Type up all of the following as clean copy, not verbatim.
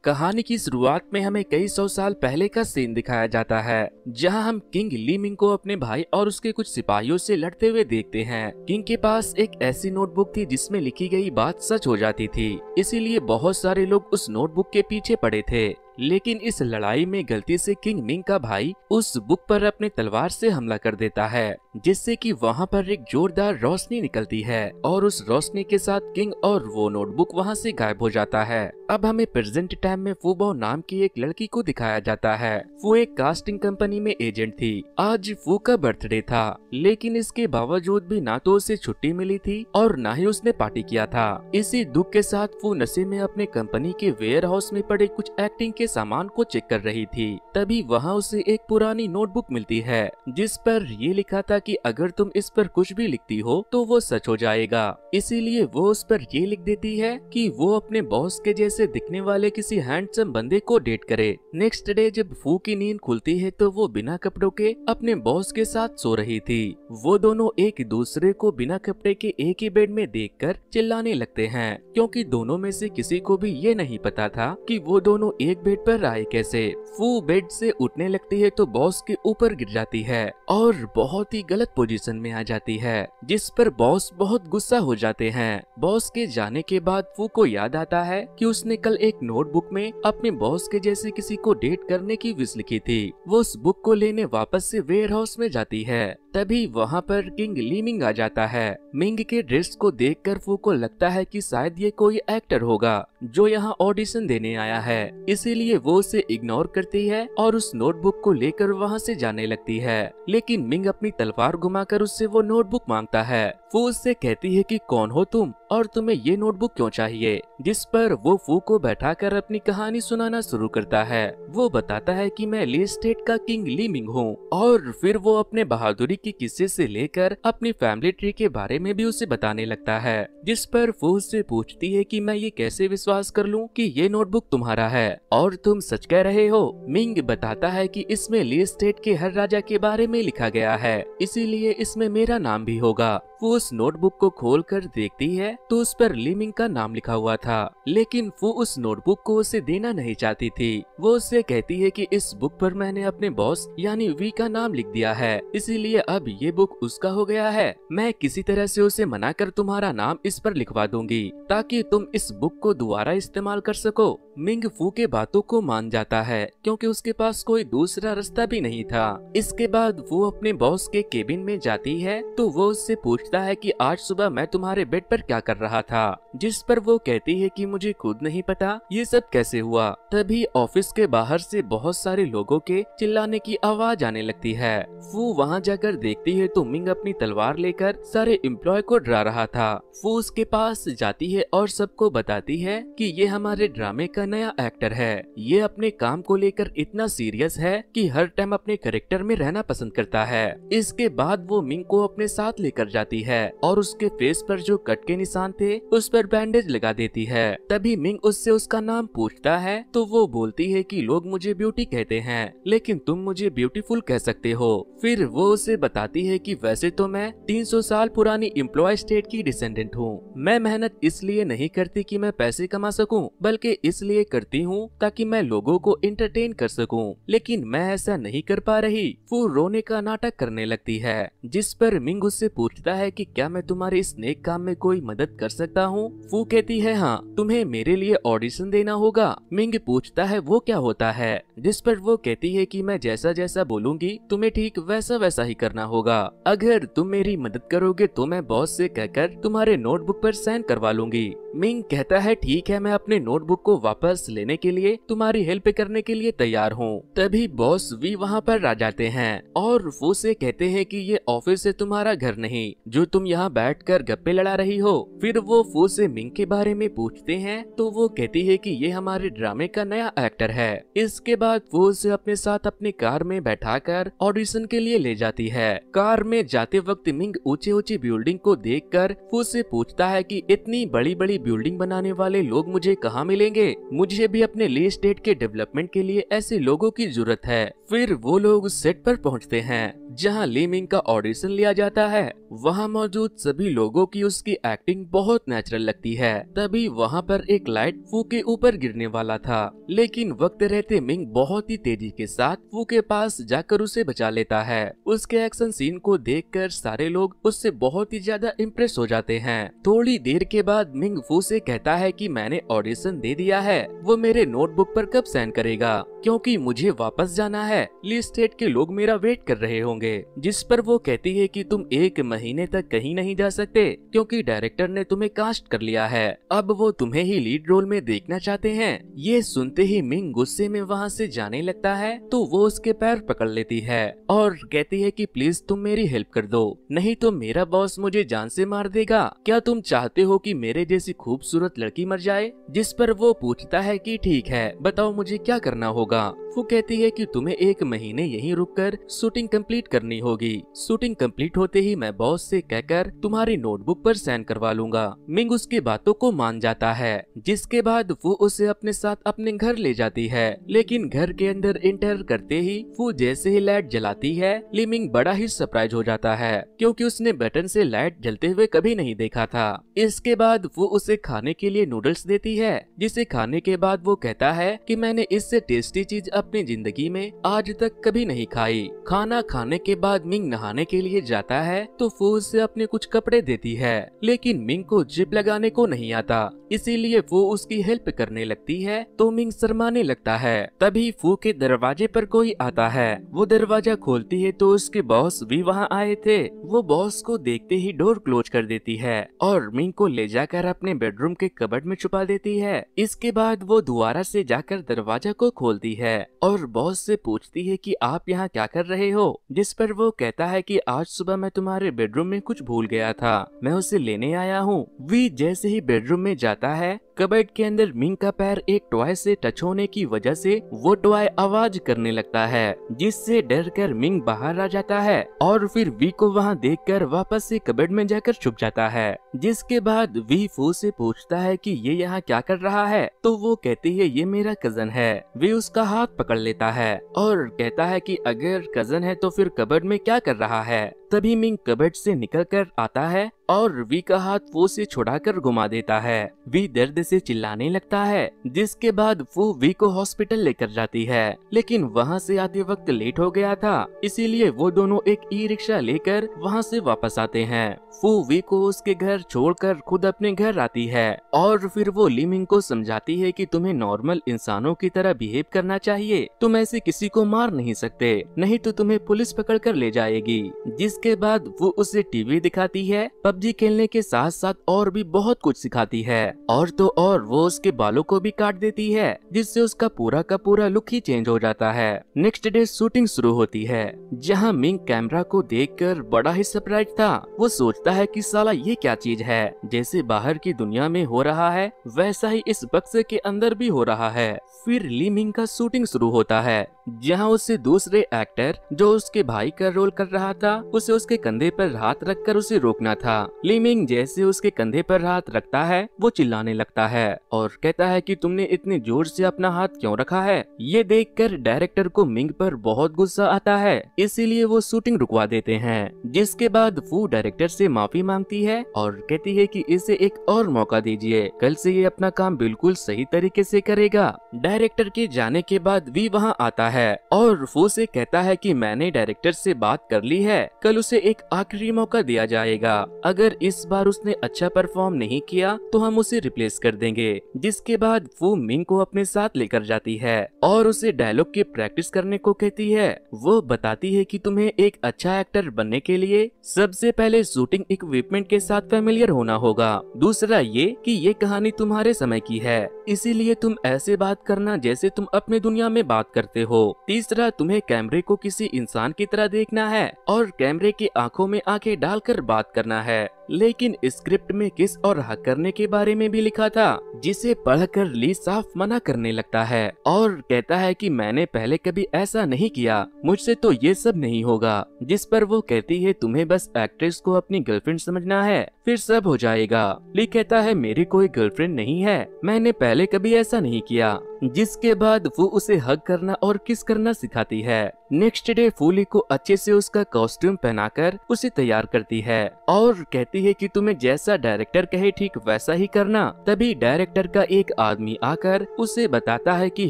कहानी की शुरुआत में हमें कई सौ साल पहले का सीन दिखाया जाता है, जहां हम किंग ली मिंग को अपने भाई और उसके कुछ सिपाहियों से लड़ते हुए देखते हैं। किंग के पास एक ऐसी नोटबुक थी जिसमें लिखी गई बात सच हो जाती थी, इसीलिए बहुत सारे लोग उस नोटबुक के पीछे पड़े थे। लेकिन इस लड़ाई में गलती से किंग मिंग का भाई उस बुक पर अपने तलवार से हमला कर देता है, जिससे कि वहां पर एक जोरदार रोशनी निकलती है और उस रोशनी के साथ किंग और वो नोटबुक वहां से गायब हो जाता है। अब हमें प्रेजेंट टाइम में फू नाम की एक लड़की को दिखाया जाता है। वो एक कास्टिंग कंपनी में एजेंट थी। आज फू का बर्थडे था, लेकिन इसके बावजूद भी ना तो उसे छुट्टी मिली थी और ना ही उसने पार्टी किया था। इसी दुख के साथ वो नशे में अपने कंपनी के वेयर हाउस में पड़े कुछ एक्टिंग के सामान को चेक कर रही थी। तभी वहाँ उसे एक पुरानी नोटबुक मिलती है, जिस पर ये लिखा था कि अगर तुम इस पर कुछ भी लिखती हो तो वो सच हो जाएगा। इसीलिए वो उस पर ये लिख देती है कि वो अपने बॉस के जैसे दिखने वाले किसी हैंडसम बंदे को डेट करे। नेक्स्ट डे जब फू की नींद खुलती है तो वो बिना कपड़ों के अपने बॉस के साथ सो रही थी। वो दोनों एक दूसरे को बिना कपड़े के एक ही बेड में देखकर चिल्लाने लगते हैं, क्योंकि दोनों में से किसी को भी ये नहीं पता था कि वो दोनों एक बेड पर आए कैसे। फू बेड से उठने लगती है तो बॉस के ऊपर गिर जाती है और बहुत ही गलत पोजीशन में आ जाती है, जिस पर बॉस बहुत गुस्सा हो जाते हैं। बॉस के जाने के बाद फू को याद आता है कि उसने कल एक नोटबुक में अपने बॉस के जैसे किसी को डेट करने की विश लिखी थी। वो उस बुक को लेने वापस से वेयर हाउस में जाती है। तभी वहाँ पर किंग ली मिंग आ जाता है। मिंग के ड्रेस को देखकर फू को लगता है कि शायद ये कोई एक्टर होगा जो यहाँ ऑडिशन देने आया है, इसीलिए वो उसे इग्नोर करती है और उस नोटबुक को लेकर वहाँ से जाने लगती है। लेकिन मिंग अपनी तलवार घुमाकर उससे वो नोटबुक मांगता है। फू उससे कहती है कि कौन हो तुम और तुम्हें ये नोटबुक क्यों चाहिए, जिस पर वो फू को बैठाकर अपनी कहानी सुनाना शुरू करता है। वो बताता है कि मैं ली स्टेट का किंग ली मिंग हूँ, और फिर वो अपने बहादुरी के किस्से से लेकर अपनी फैमिली ट्री के बारे में भी उसे बताने लगता है, जिस पर फू उससे पूछती है कि मैं ये कैसे विश्वास कर लूं कि ये नोटबुक तुम्हारा है और तुम सच कह रहे हो। मिंग बताता है कि इसमें ली स्टेट के हर राजा के बारे में लिखा गया है, इसीलिए इसमें मेरा नाम भी होगा। वो उस नोटबुक को खोलकर देखती है तो उस पर ली मिंग का नाम लिखा हुआ था, लेकिन वो उस नोटबुक को उसे देना नहीं चाहती थी। वो उससे कहती है कि इस बुक पर मैंने अपने बॉस यानी वी का नाम लिख दिया है, इसीलिए अब ये बुक उसका हो गया है। मैं किसी तरह से उसे मनाकर तुम्हारा नाम इस पर लिखवा दूंगी ताकि तुम इस बुक को दोबारा इस्तेमाल कर सको। मिंग फू के बातों को मान जाता है, क्योंकि उसके पास कोई दूसरा रास्ता भी नहीं था। इसके बाद वो अपने बॉस के केबिन में जाती है तो वो उससे पूछता है कि आज सुबह मैं तुम्हारे बेड पर क्या कर रहा था, जिस पर वो कहती है कि मुझे खुद नहीं पता ये सब कैसे हुआ। तभी ऑफिस के बाहर से बहुत सारे लोगों के चिल्लाने की आवाज आने लगती है। फू वहाँ जाकर देखती है तो मिंग अपनी तलवार लेकर सारे एम्प्लॉय को डरा रहा था। फू उसके पास जाती है और सबको बताती है कि ये हमारे ड्रामे का नया एक्टर है। ये अपने काम को लेकर इतना सीरियस है कि हर टाइम अपने कैरेक्टर में रहना पसंद करता है। इसके बाद वो मिंग को अपने साथ लेकर जाती है और उसके फेस पर जो कट के निशान थे उस पर बैंडेज लगा देती है। तभी मिंग उससे उसका नाम पूछता है तो वो बोलती है कि लोग मुझे ब्यूटी कहते हैं, लेकिन तुम मुझे ब्यूटीफुल कह सकते हो। फिर वो उसे बताती है कि वैसे तो मैं 300 साल पुरानी एम्प्लॉय स्टेट की डिसेंडेंट हूँ। मैं मेहनत इसलिए नहीं करती कि मैं पैसे कमा सकूं, बल्कि इसलिए करती हूँ ताकि मैं लोगों को एंटरटेन कर सकूं, लेकिन मैं ऐसा नहीं कर पा रही। वो रोने का नाटक करने लगती है, जिस पर मिंग उससे पूछता है कि क्या मैं तुम्हारे इस नेक काम में कोई मदद कर सकता हूँ। वो कहती है हाँ, तुम्हें मेरे लिए ऑडिशन देना होगा। मिंग पूछता है वो क्या होता है, जिस पर वो कहती है कि मैं जैसा जैसा बोलूंगी तुम्हें ठीक वैसा वैसा ही करना होगा। अगर तुम मेरी मदद करोगे तो मैं बॉस से कहकर तुम्हारे नोटबुक पर साइन करवा लूंगी। मिंग कहता है ठीक है, मैं अपने नोटबुक को वापस लेने के लिए तुम्हारी हेल्प करने के लिए तैयार हूँ। तभी बॉस वी वहाँ पर आ जाते हैं और वो से कहते हैं कि ये ऑफिस है तुम्हारा घर नहीं, जो तुम यहाँ बैठकर गप्पे लड़ा रही हो। फिर वो फू से मिंग के बारे में पूछते हैं तो वो कहती है कि ये हमारे ड्रामे का नया एक्टर है। इसके बाद वो उसे अपने साथ अपनी कार में बैठाकर ऑडिशन के लिए ले जाती है। कार में जाते वक्त मिंग ऊंची ऊंची बिल्डिंग को देखकर फू से पूछता है कि इतनी बड़ी बड़ी बिल्डिंग बनाने वाले लोग मुझे कहाँ मिलेंगे? मुझे भी अपने ले स्टेट के डेवलपमेंट के लिए ऐसे लोगों की जरूरत है। फिर वो लोग सेट पर पहुंचते हैं जहां ली मिंग का ऑडिशन लिया जाता है। वहां मौजूद सभी लोगों की उसकी एक्टिंग बहुत नेचुरल लगती है। तभी वहां पर एक लाइट फू के ऊपर गिरने वाला था, लेकिन वक्त रहते मिंग बहुत ही तेजी के साथ फू के पास जाकर उसे बचा लेता है। उसके एक्शन सीन को देखकर सारे लोग उससे बहुत ही ज्यादा इम्प्रेस हो जाते हैं। थोड़ी देर के बाद मिंग फू से कहता है कि मैंने ऑडिशन दे दिया है, वो मेरे नोटबुक पर कब साइन करेगा, क्योंकि मुझे वापस जाना है। ली स्टेट के लोग मेरा वेट कर रहे होंगे। जिस पर वो कहती है कि तुम 1 महीने तक कहीं नहीं जा सकते, क्योंकि डायरेक्टर ने तुम्हें कास्ट कर लिया है। अब वो तुम्हें ही लीड रोल में देखना चाहते हैं। ये सुनते ही मिंग गुस्से में वहाँ से जाने लगता है, तो वो उसके पैर पकड़ लेती है और कहती है कि प्लीज तुम मेरी हेल्प कर दो, नहीं तो मेरा बॉस मुझे जान से मार देगा। क्या तुम चाहते हो कि मेरे जैसी खूबसूरत लड़की मर जाए? जिस पर वो पूछता है कि ठीक है, बताओ मुझे क्या करना होगा। वो कहती है कि तुम्हें 1 महीने यहीं रुककर शूटिंग कंप्लीट करनी होगी। शूटिंग कंप्लीट होते ही मैं बॉस से कहकर तुम्हारी नोटबुक पर साइन करवा लूंगा। मिंग उसकी बातों को मान जाता है, जिसके बाद वो उसे अपने साथ अपने घर ले जाती है। लेकिन घर के अंदर एंटर करते ही वो जैसे ही लाइट जलाती है, ली मिंग बड़ा ही सरप्राइज हो जाता है, क्योंकि उसने बटन से लाइट जलते हुए कभी नहीं देखा था। इसके बाद वो उसे खाने के लिए नूडल्स देती है, जिसे खाने के बाद वो कहता है कि मैंने इससे टेस्टी चीज अपनी जिंदगी में आज तक कभी नहीं खाई। खाना खाने के बाद मिंग नहाने के लिए जाता है, तो वो उसे अपने कुछ कपड़े देती है, लेकिन मिंग को जिप लगाने को नहीं आता, इसीलिए वो उसकी हेल्प करने लगती है। तो मिंग शर्माने लगता है। तभी फू के दरवाजे पर कोई आता है। वो दरवाजा खोलती है तो उसके बॉस भी वहाँ आए थे। वो बॉस को देखते ही डोर क्लोज कर देती है और मिंग को ले जाकर अपने बेडरूम के कबर्ड में छुपा देती है। इसके बाद वो दोबारा से जाकर दरवाजा को खोलती है और बॉस से पूछती है कि आप यहाँ क्या कर रहे हो? जिस पर वो कहता है कि आज सुबह मैं तुम्हारे बेडरूम में कुछ भूल गया था, मैं उसे लेने आया हूँ। वी जैसे ही बेडरूम में जाता है, कबर्ड के अंदर मिंग का पैर एक टॉय से टच होने की वजह से वो टॉय आवाज करने लगता है, जिससे डर कर मिंग बाहर आ जाता है और फिर वी को वहाँ देखकर वापस से कबर्ड में जाकर छुप जाता है। जिसके बाद वी फू से पूछता है कि ये यहाँ क्या कर रहा है, तो वो कहती है ये मेरा कजन है। वी उसका हाथ पकड़ लेता है और कहता है कि अगर कजन है तो फिर कबर्ड में क्या कर रहा है। तभी मिंग कबर्ड से निकल कर आता है और वी का हाथ वो से छुड़ाकर घुमा देता है। वी दर्द से चिल्लाने लगता है, जिसके बाद वो वी को हॉस्पिटल लेकर जाती है, लेकिन वहाँ से आते वक्त लेट हो गया था, इसीलिए वो दोनों एक ई रिक्शा लेकर वहाँ से वापस आते हैं। वो वी को उसके घर छोड़कर खुद अपने घर आती है और फिर वो ली मिंग को समझाती है कि तुम्हें नॉर्मल इंसानों की तरह बिहेव करना चाहिए, तुम ऐसे किसी को मार नहीं सकते, नहीं तो तुम्हें पुलिस पकड़ कर ले जाएगी। जिसके बाद वो उसे टीवी दिखाती है, पबजी खेलने के साथ साथ और भी बहुत कुछ सिखाती है, और तो और वो उसके बालों को भी काट देती है, जिससे उसका पूरा का पूरा लुक ही चेंज हो जाता है। नेक्स्ट डे शूटिंग शुरू होती है, जहां मिंग कैमरा को देखकर बड़ा ही सरप्राइज था। वो सोचता है कि साला ये क्या चीज है, जैसे बाहर की दुनिया में हो रहा है वैसा ही इस बक्से के अंदर भी हो रहा है। फिर ली मिंग का शूटिंग शुरू होता है, जहां उससे दूसरे एक्टर जो उसके भाई का रोल कर रहा था, उसे उसके कंधे पर हाथ रखकर उसे रोकना था। ली मिंग जैसे उसके कंधे पर हाथ रखता है, वो चिल्लाने लगता है और कहता है कि तुमने इतने जोर से अपना हाथ क्यों रखा है। ये देखकर डायरेक्टर को मिंग पर बहुत गुस्सा आता है, इसीलिए वो शूटिंग रुकवा देते हैं। जिसके बाद वो डायरेक्टर से माफी मांगती है और कहती है कि इसे एक और मौका दीजिए, कल से ये अपना काम बिल्कुल सही तरीके से करेगा। डायरेक्टर के जाने के बाद वी वहाँ आता है और वो से कहता है कि मैंने डायरेक्टर से बात कर ली है, कल उसे एक आखिरी मौका दिया जाएगा, अगर इस बार उसने अच्छा परफॉर्म नहीं किया तो हम उसे रिप्लेस कर देंगे। जिसके बाद वो मिंग को अपने साथ लेकर जाती है और उसे डायलॉग की प्रैक्टिस करने को कहती है। वो बताती है कि तुम्हें एक अच्छा एक्टर बनने के लिए सबसे पहले शूटिंग इक्विपमेंट के साथ फेमिलियर होना होगा, दूसरा ये कि ये कहानी तुम्हारे समय की है, इसीलिए तुम ऐसे बात करना जैसे तुम अपने दुनिया में बात करते हो, तीसरा तुम्हें कैमरे को किसी इंसान की तरह देखना है और कैमरे की आंखों में आंखें डालकर बात करना है, लेकिन स्क्रिप्ट में किस और हक करने के बारे में भी लिखा था, जिसे पढ़कर ली साफ मना करने लगता है और कहता है कि मैंने पहले कभी ऐसा नहीं किया, मुझसे तो ये सब नहीं होगा। जिस पर वो कहती है तुम्हें बस एक्ट्रेस को अपनी गर्लफ्रेंड समझना है, फिर सब हो जाएगा। ली कहता है मेरी कोई गर्लफ्रेंड नहीं है, मैंने पहले कभी ऐसा नहीं किया। जिसके बाद वो उसे हग करना और किस करना सिखाती है। नेक्स्ट डे फूली को अच्छे से उसका कॉस्ट्यूम पहनाकर उसे तैयार करती है और कहती है कि तुम्हें जैसा डायरेक्टर कहे ठीक वैसा ही करना। तभी डायरेक्टर का एक आदमी आकर उसे बताता है कि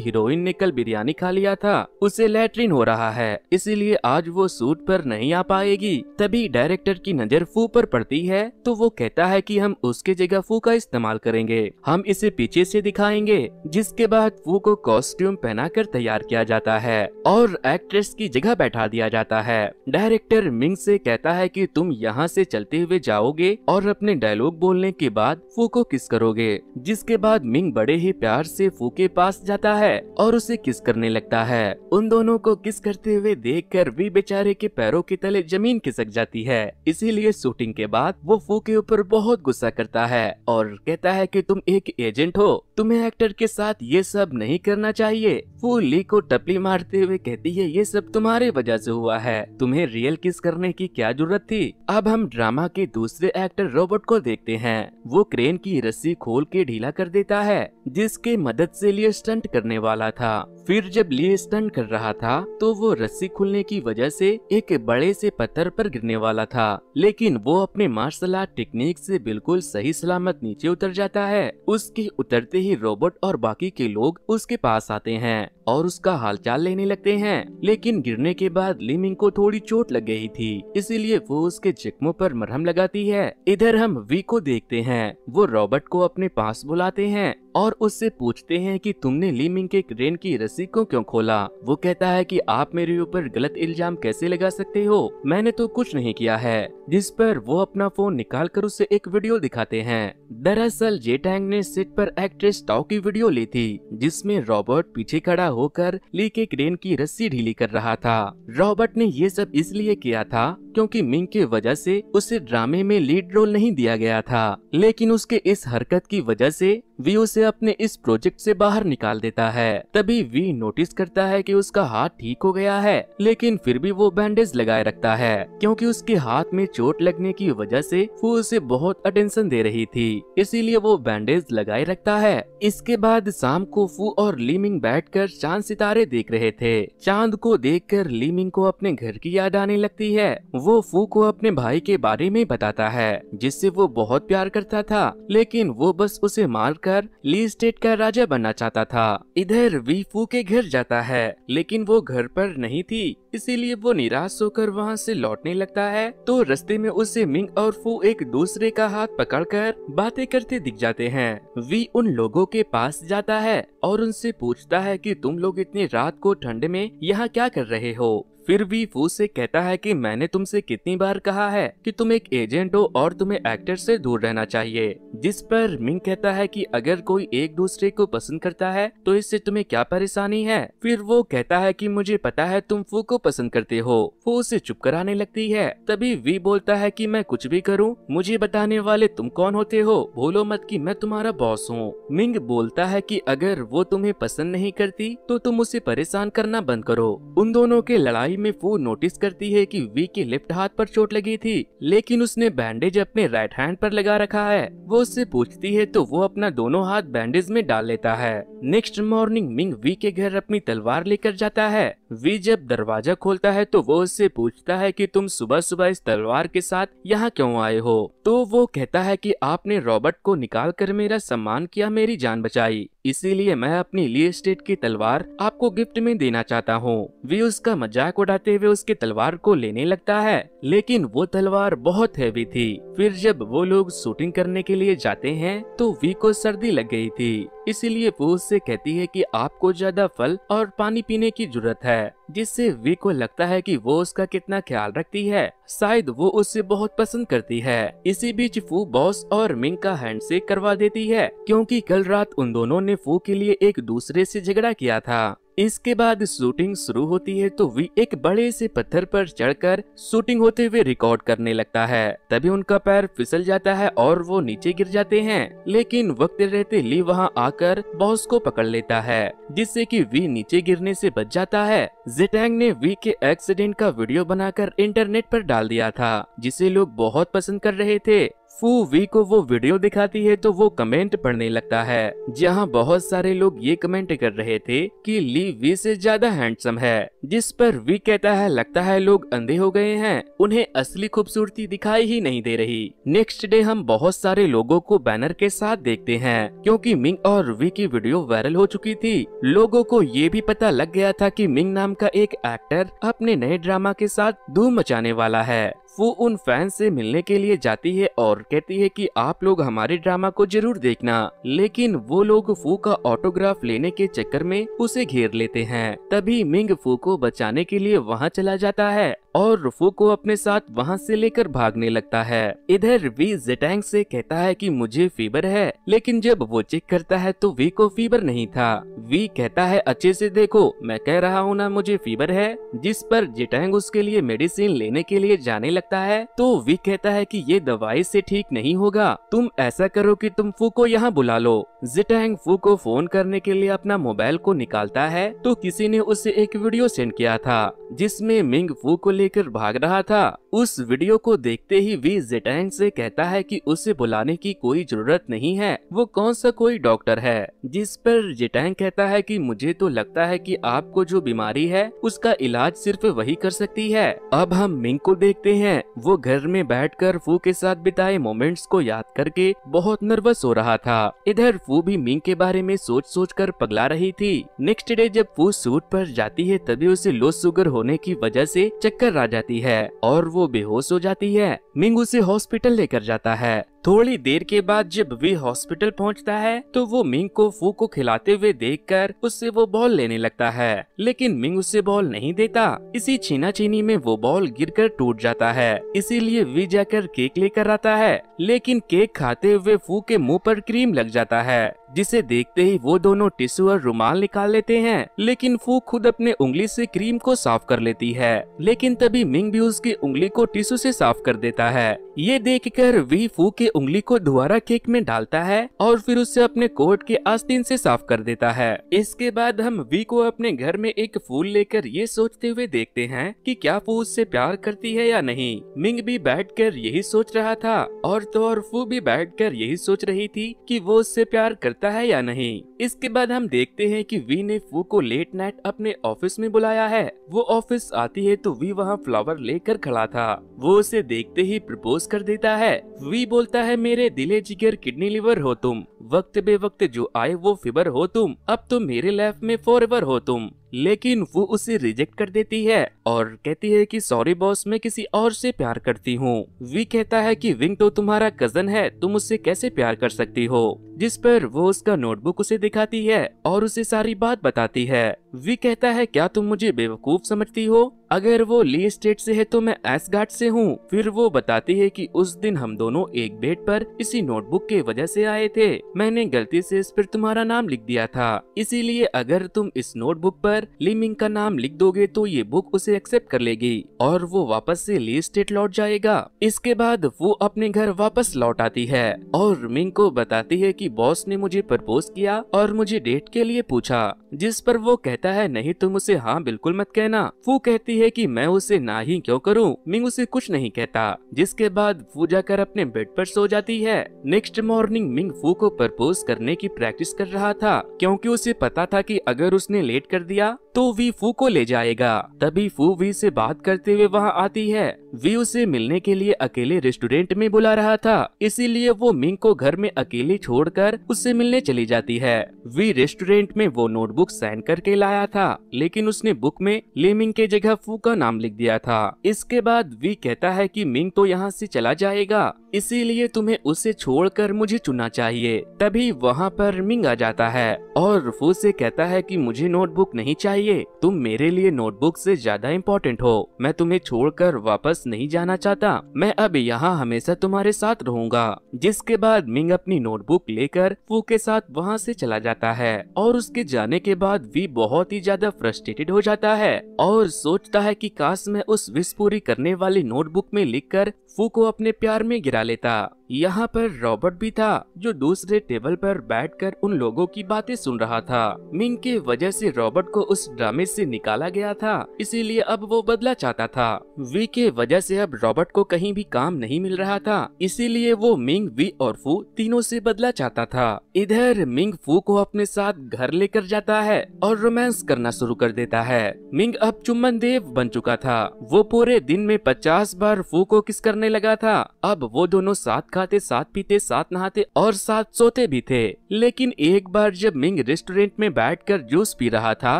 हीरोइन ने कल बिरयानी खा लिया था, उसे लैट्रिन हो रहा है, इसीलिए आज वो शूट पर नहीं आ पाएगी। तभी डायरेक्टर की नजर फू पर पड़ती है तो वो कहता है कि हम उसके जगह फू का इस्तेमाल करेंगे, हम इसे पीछे से दिखाएंगे। जिसके बाद फू को कॉस्ट्यूम पहनाकर तैयार किया जाता है और एक्ट्रेस की जगह बैठा दिया जाता है। डायरेक्टर मिंग से कहता है कि तुम यहाँ से चलते हुए जाओगे और अपने डायलॉग बोलने के बाद फू को किस करोगे। जिसके बाद मिंग बड़े ही प्यार से फू के पास जाता है और उसे किस करने लगता है। उन दोनों को किस करते हुए देखकर वी बेचारे के पैरों के तले जमीन खिसक जाती है। इसीलिए शूटिंग के बाद वो फू के ऊपर बहुत गुस्सा करता है और कहता है कि तुम एक एजेंट हो, तुम्हें एक्टर के साथ ये सब नहीं करना चाहिए। फू ली को टपली मारते हुए कहती है ये सब तुम्हारे वजह से हुआ है, तुम्हें रियल किस करने की क्या जरूरत थी। अब हम ड्रामा के दूसरे एक्टर रॉबर्ट को देखते हैं। वो क्रेन की रस्सी खोल के ढीला कर देता है, जिसके मदद से लिए स्टंट करने वाला था। फिर जब लिए स्टंट कर रहा था तो वो रस्सी खुलने की वजह से एक बड़े से पत्थर पर गिरने वाला था, लेकिन वो अपने मार्शल आर्ट टेक्निक से बिल्कुल सही सलामत नीचे उतर जाता है। उसके उतरते ही रॉबर्ट और बाकी के लोग उसके पास आते हैं और उसका हालचाल लेने लगते हैं। लेकिन गिरने के बाद लीमिंग को थोड़ी चोट लग गई थी, इसीलिए वो उसके जख्मों पर मरहम लगाती है। इधर हम वी को देखते हैं। वो रॉबर्ट को अपने पास बुलाते हैं और उससे पूछते हैं कि तुमने लीमिंग के क्रेन की रस्सी को क्यों खोला। वो कहता है कि आप मेरे ऊपर गलत इल्जाम कैसे लगा सकते हो, मैंने तो कुछ नहीं किया है। जिस पर वो अपना फोन निकाल कर उसे एक वीडियो दिखाते हैं। दरअसल जेटैंग ने सेट पर एक्ट्रेस टाओ की वीडियो ली थी, जिसमें रॉबर्ट पीछे खड़ा होकर ली के क्रेन की रस्सी ढीली कर रहा था। रॉबर्ट ने ये सब इसलिए किया था क्योंकि मिंग की वजह से उसे ड्रामे में लीड रोल नहीं दिया गया था, लेकिन उसके इस हरकत की वजह से वी उसे अपने इस प्रोजेक्ट से बाहर निकाल देता है। तभी वी नोटिस करता है कि उसका हाथ ठीक हो गया है, लेकिन फिर भी वो बैंडेज लगाए रखता है क्योंकि उसके हाथ में चोट लगने की वजह से फू उसे बहुत अटेंशन दे रही थी, इसीलिए वो बैंडेज लगाए रखता है। इसके बाद शाम को फू और लीमिंग बैठकर चांद सितारे देख रहे थे। चांद को देखकर लीमिंग को अपने घर की याद आने लगती है। वो फू को अपने भाई के बारे में बताता है, जिससे वो बहुत प्यार करता था, लेकिन वो बस उसे मारकर ली स्टेट का राजा बनना चाहता था। इधर वी फू के घर जाता है, लेकिन वो घर पर नहीं थी, इसीलिए वो निराश होकर वहाँ से लौटने लगता है। तो रास्ते में उसे मिंग और फू एक दूसरे का हाथ पकड़कर बातें करते दिख जाते हैं। वी उन लोगों के पास जाता है और उनसे पूछता है कि तुम लोग इतनी रात को ठंड में यहाँ क्या कर रहे हो। फिर भी फू से कहता है कि मैंने तुमसे कितनी बार कहा है कि तुम एक एजेंट हो और तुम्हें एक्टर से दूर रहना चाहिए। जिस पर मिंग कहता है कि अगर कोई एक दूसरे को पसंद करता है तो इससे तुम्हें क्या परेशानी है। फिर वो कहता है कि मुझे पता है तुम फू को पसंद करते हो। फू उसे चुप कराने लगती है। तभी वी बोलता है कि मैं कुछ भी करूं, मुझे बताने वाले तुम कौन होते हो, भूलो मत कि मैं तुम्हारा बॉस हूँ। मिंग बोलता है कि अगर वो तुम्हें पसंद नहीं करती तो तुम उसे परेशान करना बंद करो। उन दोनों के लड़ाई में फू नोटिस करती है कि वी के लेफ्ट हाथ पर चोट लगी थी, लेकिन उसने बैंडेज अपने राइट हैंड पर लगा रखा है। वो उससे पूछती है तो वो अपना दोनों हाथ बैंडेज में डाल लेता है। नेक्स्ट मॉर्निंग मिंग वी के घर अपनी तलवार लेकर जाता है। वी जब दरवाजा खोलता है तो वो उससे पूछता है कि तुम सुबह सुबह इस तलवार के साथ यहाँ क्यों आए हो। तो वो कहता है कि आपने रॉबर्ट को निकाल कर मेरा सम्मान किया, मेरी जान बचाई, इसीलिए मैं अपनी ली स्टेट की तलवार आपको गिफ्ट में देना चाहता हूँ। वी उसका मजाक उड़ाते हुए उसके तलवार को लेने लगता है, लेकिन वो तलवार बहुत हैवी थी। फिर जब वो लोग शूटिंग करने के लिए जाते हैं तो वी को सर्दी लग गई थी, इसीलिए वो उससे कहती है कि आपको ज्यादा फल और पानी पीने की जरूरत है, जिससे वी को लगता है कि वो उसका कितना ख्याल रखती है। शायद वो उससे बहुत पसंद करती है। इसी बीच फू बॉस और मिंग का हैंडशेक करवा देती है, क्योंकि कल रात उन दोनों ने फू के लिए एक दूसरे से झगड़ा किया था। इसके बाद शूटिंग शुरू होती है तो वी एक बड़े से पत्थर पर चढ़कर शूटिंग होते हुए रिकॉर्ड करने लगता है। तभी उनका पैर फिसल जाता है और वो नीचे गिर जाते हैं, लेकिन वक्त रहते ली वहाँ आकर बॉस को पकड़ लेता है, जिससे कि वी नीचे गिरने से बच जाता है। ज़ेटैंग ने वी के एक्सीडेंट का वीडियो बनाकर इंटरनेट पर डाल दिया था, जिसे लोग बहुत पसंद कर रहे थे। फू वी को वो वीडियो दिखाती है तो वो कमेंट पढ़ने लगता है, जहाँ बहुत सारे लोग ये कमेंट कर रहे थे कि ली वी से ज्यादा हैंडसम है, जिस पर वी कहता है लगता है लोग अंधे हो गए हैं, उन्हें असली खूबसूरती दिखाई ही नहीं दे रही। नेक्स्ट डे हम बहुत सारे लोगों को बैनर के साथ देखते हैं, क्योंकि मिंग और वी की वीडियो वायरल हो चुकी थी। लोगों को ये भी पता लग गया था कि मिंग नाम का एक एक्टर अपने नए ड्रामा के साथ धूम मचाने वाला है। वो उन फैंस से मिलने के लिए जाती है और कहती है कि आप लोग हमारे ड्रामा को जरूर देखना, लेकिन वो लोग फू का ऑटोग्राफ लेने के चक्कर में उसे घेर लेते हैं। तभी मिंग फू को बचाने के लिए वहाँ चला जाता है और फू को अपने साथ वहाँ से लेकर भागने लगता है। इधर वी ज़ेटैंग से कहता है कि मुझे फीवर है, लेकिन जब वो चेक करता है तो वी को फीवर नहीं था। वी कहता है अच्छे से देखो, मैं कह रहा हूँ ना मुझे फीवर है, जिस पर ज़ेटैंग उसके लिए मेडिसिन लेने के लिए जाने लगता है। तो वी कहता है कि ये दवाई से ठीक नहीं होगा, तुम ऐसा करो कि तुम फू को यहाँ बुला लो। ज़ेटैंग फू को फोन करने के लिए अपना मोबाइल को निकालता है तो किसी ने उसे एक वीडियो सेंड किया था, जिसमें मिंग फू को लेकर भाग रहा था। उस वीडियो को देखते ही वी ज़ेटैंग से कहता है कि उसे बुलाने की कोई जरूरत नहीं है, वो कौन सा कोई डॉक्टर है। जिस पर ज़ेटैंग कहता है कि मुझे तो लगता है कि आपको जो बीमारी है उसका इलाज सिर्फ वही कर सकती है। अब हम मिंग को देखते हैं, वो घर में बैठकर फू के साथ बिताए मोमेंट्स को याद करके बहुत नर्वस हो रहा था। इधर फू भी मिंग के बारे में सोच सोच कर पगला रही थी। नेक्स्ट डे जब फू शूट पर जाती है तभी उसे लो शुगर होने की वजह से चक्कर आ जाती है और वो बेहोश हो जाती है। मिंग उसे हॉस्पिटल लेकर जाता है। थोड़ी देर के बाद जब वी हॉस्पिटल पहुंचता है तो वो मिंग को फू को खिलाते हुए देखकर उससे वो बॉल लेने लगता है, लेकिन मिंग उससे बॉल नहीं देता। इसी छीनाछीनी में वो बॉल गिरकर टूट जाता है, इसीलिए वी जाकर केक लेकर आता है, लेकिन केक खाते हुए फू के मुंह पर क्रीम लग जाता है, जिसे देखते ही वो दोनों टिश्यू और रुमाल निकाल लेते हैं, लेकिन फू खुद अपने उंगली से क्रीम को साफ कर लेती है। लेकिन तभी मिंग भी उसकी उंगली को टिश्यू से साफ कर देता है। ये देखकर वी फू के उंगली को दोबारा केक में डालता है और फिर उसे अपने कोट के आस्तीन से साफ कर देता है। इसके बाद हम वी को अपने घर में एक फूल लेकर ये सोचते हुए देखते हैं कि क्या फू उससे प्यार करती है या नहीं। मिंग भी बैठकर यही सोच रहा था और तो और फू भी बैठकर यही सोच रही थी कि वो उससे प्यार करता है या नहीं। इसके बाद हम देखते हैं कि वी ने फू को लेट नाइट अपने ऑफिस में बुलाया है। वो ऑफिस आती है तो वी वहाँ फ्लावर लेकर खड़ा था। वो उसे देखते ही प्रपोज कर देता है। वी बोलता है मेरे दिले जिगर किडनी लिवर हो तुम, वक्त बे वक्त जो आए वो फीवर हो तुम, अब तो मेरे लाइफ में फॉरएवर हो तुम। लेकिन वो उसे रिजेक्ट कर देती है और कहती है कि सॉरी बॉस, मैं किसी और से प्यार करती हूँ। वी कहता है कि विंग तो तुम्हारा कजन है, तुम उससे कैसे प्यार कर सकती हो। जिस पर वो उसका नोटबुक उसे दिखाती है और उसे सारी बात बताती है। वी कहता है क्या तुम मुझे बेवकूफ समझती हो, अगर वो ली स्टेट से है तो मैं एसगार्ड से हूँ। फिर वो बताती है कि उस दिन हम दोनों एक बेड पर इसी नोटबुक के वजह से आए थे, मैंने गलती से इस पर तुम्हारा नाम लिख दिया था, इसीलिए अगर तुम इस नोटबुक पर ली मिंग का नाम लिख दोगे तो ये बुक उसे एक्सेप्ट कर लेगी और वो वापस से ली स्टेट लौट जाएगा। इसके बाद वो अपने घर वापस लौट आती है और मिंग को बताती है कि बॉस ने मुझे प्रपोज किया और मुझे डेट के लिए पूछा, जिस पर वो कहता है नहीं तुम उसे हाँ बिल्कुल मत कहना। वो कहती है कि मैं उसे ना ही क्यों करूं। मिंग उसे कुछ नहीं कहता, जिसके बाद फू जाकर अपने बेड पर सो जाती है। नेक्स्ट मॉर्निंग मिंग फू को प्रपोज करने की प्रैक्टिस कर रहा था, क्योंकि उसे पता था कि अगर उसने लेट कर दिया तो वी फू को ले जाएगा। तभी फू वी से बात करते हुए वहाँ आती है। वी उसे मिलने के लिए अकेले रेस्टोरेंट में बुला रहा था, इसीलिए वो मिंग को घर में अकेले छोड़कर उससे मिलने चली जाती है। वी रेस्टोरेंट में वो नोटबुक साइन करके लाया था, लेकिन उसने बुक में ली मिंग के जगह फू का नाम लिख दिया था। इसके बाद वी कहता है कि मिंग तो यहाँ से चला जाएगा, इसीलिए तुम्हें उसे छोड़कर मुझे चुनना चाहिए। तभी वहाँ पर मिंग आ जाता है और फू से कहता है कि मुझे नोटबुक नहीं चाहिए, चाहिए। तुम मेरे लिए नोटबुक से ज्यादा इम्पोर्टेंट हो। मैं तुम्हें छोड़कर वापस नहीं जाना चाहता। मैं अब यहाँ हमेशा तुम्हारे साथ रहूंगा। जिसके बाद मिंग अपनी नोटबुक लेकर फू के साथ वहाँ से चला जाता है और उसके जाने के बाद वी बहुत ही ज्यादा फ्रस्ट्रेटेड हो जाता है और सोचता है कि काश मैं उस विश पूरी करने वाली नोटबुक में लिखकर फू को अपने प्यार में गिरा लेता। यहाँ पर रॉबर्ट भी था जो दूसरे टेबल पर बैठकर उन लोगों की बातें सुन रहा था। मिंग के वजह से रॉबर्ट को उस ड्रामे से निकाला गया था, इसीलिए अब वो बदला चाहता था। वी के वजह से अब रॉबर्ट को कहीं भी काम नहीं मिल रहा था, इसीलिए वो मिंग, वी और फू तीनों से बदला चाहता था। इधर मिंग फू को अपने साथ घर लेकर जाता है और रोमांस करना शुरू कर देता है। मिंग अब चुम्बन देव बन चुका था। वो पूरे दिन में 50 बार फू को किस करने लगा था। अब वो दोनों साथ खाते, साथ पीते, साथ नहाते और साथ सोते भी थे। लेकिन एक बार जब मिंग रेस्टोरेंट में बैठकर जूस पी रहा था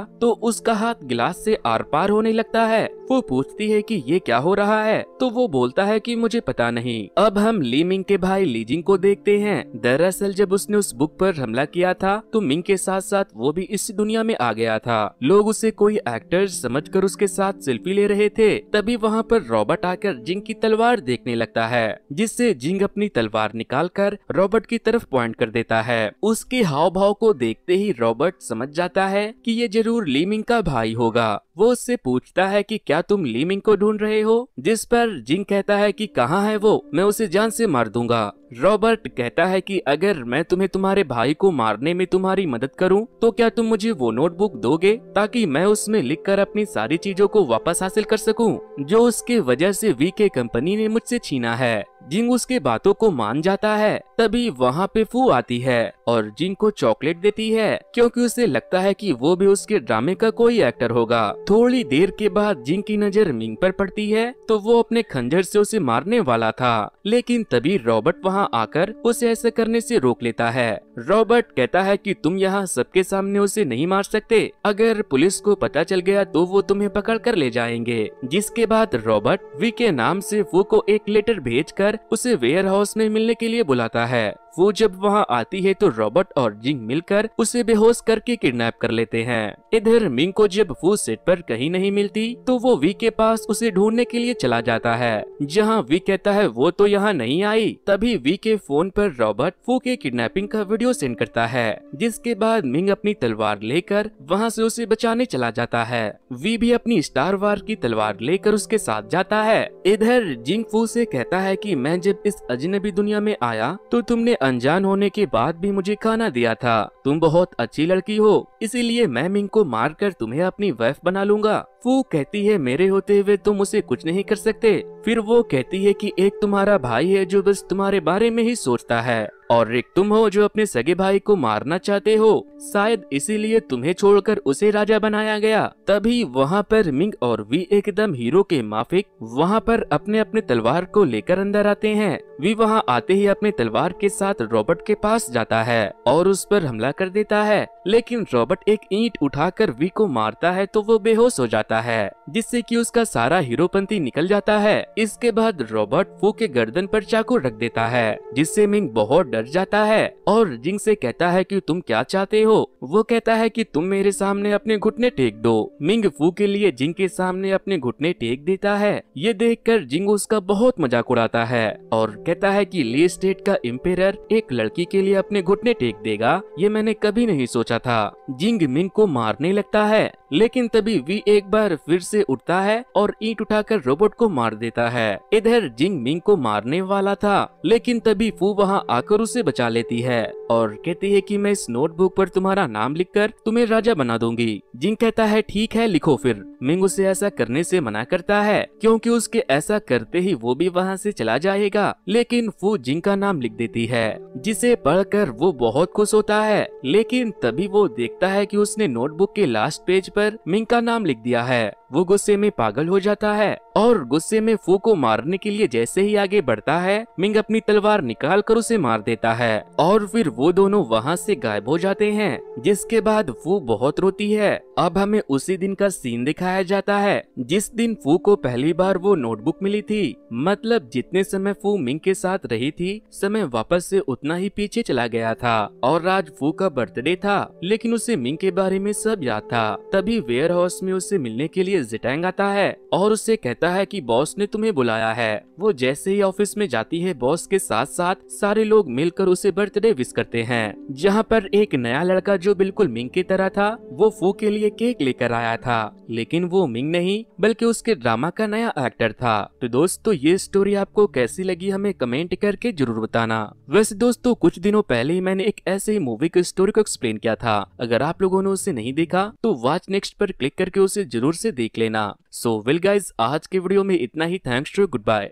तो उसका हाथ गिलास से आर पार होने लगता है। वो पूछती है कि ये क्या हो रहा है, तो वो बोलता है कि मुझे पता नहीं। अब हम ली मिंग के भाई लीजिंग को देखते हैं। दरअसल जब उसने उस बुक पर हमला किया था तो मिंग के साथ साथ वो भी इस दुनिया में आ गया था। लोग उसे कोई एक्टर समझकर उसके साथ सेल्फी ले रहे थे। तभी वहाँ पर रॉबर्ट आकर जिंग की तलवार देखने लगता है, जिससे जिंग अपनी तलवार निकालकर रॉबर्ट की तरफ पॉइंट कर देता है। उसके हाव भाव को देखते ही रॉबर्ट समझ जाता है कि ये जरूर ली मिंग का भाई होगा। वो उससे पूछता है कि क्या तुम ली मिंग को ढूंढ रहे हो, जिस पर जिंग कहता है कि कहाँ है वो, मैं उसे जान से मार दूंगा। रॉबर्ट कहता है कि अगर मैं तुम्हें तुम्हारे भाई को मारने में तुम्हारी मदद करूं, तो क्या तुम मुझे वो नोटबुक दोगे ताकि मैं उसमें लिखकर अपनी सारी चीजों को वापस हासिल कर सकूं, जो उसके वजह से वी के कंपनी ने मुझसे छीना है। जिंग उसके बातों को मान जाता है। तभी वहाँ पे फू आती है और जिंग को चॉकलेट देती है, क्योंकि उसे लगता है कि वो भी उसके ड्रामे का कोई एक्टर होगा। थोड़ी देर के बाद जिंग की नजर मिंग पर पड़ती है तो वो अपने खंजर से उसे मारने वाला था, लेकिन तभी रॉबर्ट वहाँ आकर उसे ऐसा करने से रोक लेता है। रॉबर्ट कहता है कि तुम यहाँ सबके सामने उसे नहीं मार सकते, अगर पुलिस को पता चल गया तो वो तुम्हें पकड़ कर ले जाएंगे। जिसके बाद रॉबर्ट वी के नाम से फू को एक लेटर भेजकर उसे वेयर हाउस में मिलने के लिए बुलाता है। वो जब वहाँ आती है तो रॉबर्ट और जिंग मिलकर उसे बेहोश करके किडनैप कर लेते हैं। इधर मिंग को जब फू सेट पर कहीं नहीं मिलती तो वो वी के पास उसे ढूंढने के लिए चला जाता है, जहाँ वी कहता है वो तो यहाँ नहीं आई। तभी वी के फोन पर रॉबर्ट फू के किडनैपिंग का वीडियो सेंड करता है, जिसके बाद मिंग अपनी तलवार लेकर वहाँ से उसे बचाने चला जाता है। वी भी अपनी स्टार वार की तलवार लेकर उसके साथ जाता है। इधर जिंग फू से कहता है कि मैं जब इस अजनबी दुनिया में आया तो तुमने अनजान होने के बाद भी मुझे खाना दिया था। तुम बहुत अच्छी लड़की हो, इसीलिए मैं मिंग को मारकर तुम्हें अपनी वाइफ बना लूंगा। फू कहती है मेरे होते हुए तुम उसे कुछ नहीं कर सकते। फिर वो कहती है कि एक तुम्हारा भाई है जो बस तुम्हारे बारे में ही सोचता है, और एक तुम हो जो अपने सगे भाई को मारना चाहते हो, शायद इसीलिए तुम्हें छोड़कर उसे राजा बनाया गया। तभी वहाँ पर मिंग और वी एकदम हीरो के माफिक वहाँ पर अपने अपने तलवार को लेकर अंदर आते हैं। वी वहाँ आते ही अपने तलवार के साथ रॉबर्ट के पास जाता है और उस पर हमला कर देता है, लेकिन रॉबर्ट एक ईंट उठाकर वी को मारता है तो वो बेहोश हो जाता है, जिससे कि उसका सारा हीरोपंती निकल जाता है। इसके बाद रॉबर्ट फू के गर्दन पर चाकू रख देता है, जिससे मिंग बहुत डर जाता है और जिंग से कहता है कि तुम क्या चाहते हो। वो कहता है कि तुम मेरे सामने अपने घुटने टेक दो। मिंग फू के लिए जिंग के सामने अपने घुटने टेक देता है। ये देखकर जिंग उसका बहुत मजाक उड़ाता है और कहता है कि ली स्टेट का एम्पेरर एक लड़की के लिए अपने घुटने टेक देगा, ये मैंने कभी नहीं सोचा था। जिंग मिंग को मारने लगता है, लेकिन तभी वी एक बार फिर से उठता है और ईंट उठाकर रोबोट को मार देता है। इधर जिंग मिंग को मारने वाला था, लेकिन तभी फू वहाँ आकर उसे बचा लेती है और कहती है कि मैं इस नोटबुक पर तुम्हारा नाम लिखकर तुम्हें राजा बना दूंगी। जिंग कहता है ठीक है लिखो। फिर मिंग उसे ऐसा करने से मना करता है, क्योंकि उसके ऐसा करते ही वो भी वहाँ से चला जाएगा। लेकिन फू जिंग का नाम लिख देती है, जिसे पढ़कर वो बहुत खुश होता है। लेकिन तभी वो देखता है कि उसने नोटबुक के लास्ट पेज पर मिंग का नाम लिख दिया है वो गुस्से में पागल हो जाता है और गुस्से में फू को मारने के लिए जैसे ही आगे बढ़ता है, मिंग अपनी तलवार निकाल कर उसे मार देता है और फिर वो दोनों वहाँ से गायब हो जाते हैं। जिसके बाद फू बहुत रोती है। अब हमें उसी दिन का सीन दिखाया जाता है जिस दिन फू को पहली बार वो नोटबुक मिली थी। मतलब जितने समय फू मिंग के साथ रही थी, समय वापस से उतना ही पीछे चला गया था और आज फू का बर्थडे था, लेकिन उसे मिंग के बारे में सब याद था। तभी वेयर हाउस में उसे मिलने के लिए जिटेंग आता है और उससे कहता है कि बॉस ने तुम्हें बुलाया है। वो जैसे ही ऑफिस में जाती है, बॉस के साथ साथ सारे लोग मिलकर उसे बर्थडे विश करते हैं, जहाँ पर एक नया लड़का जो बिल्कुल मिंग की तरह था, वो फू के लिए केक लेकर आया था, लेकिन वो मिंग नहीं बल्कि उसके ड्रामा का नया एक्टर था। तो दोस्तों ये स्टोरी आपको कैसी लगी हमें कमेंट करके जरूर बताना। वैसे दोस्तों कुछ दिनों पहले ही मैंने एक ऐसे ही मूवी की स्टोरी को एक्सप्लेन किया था, अगर आप लोगों ने उसे नहीं देखा तो वॉच नेक्स्ट पर क्लिक करके उसे जरूर से देख लेना। सो वेल गाइज, आज के वीडियो में इतना ही। Thanks to, good bye.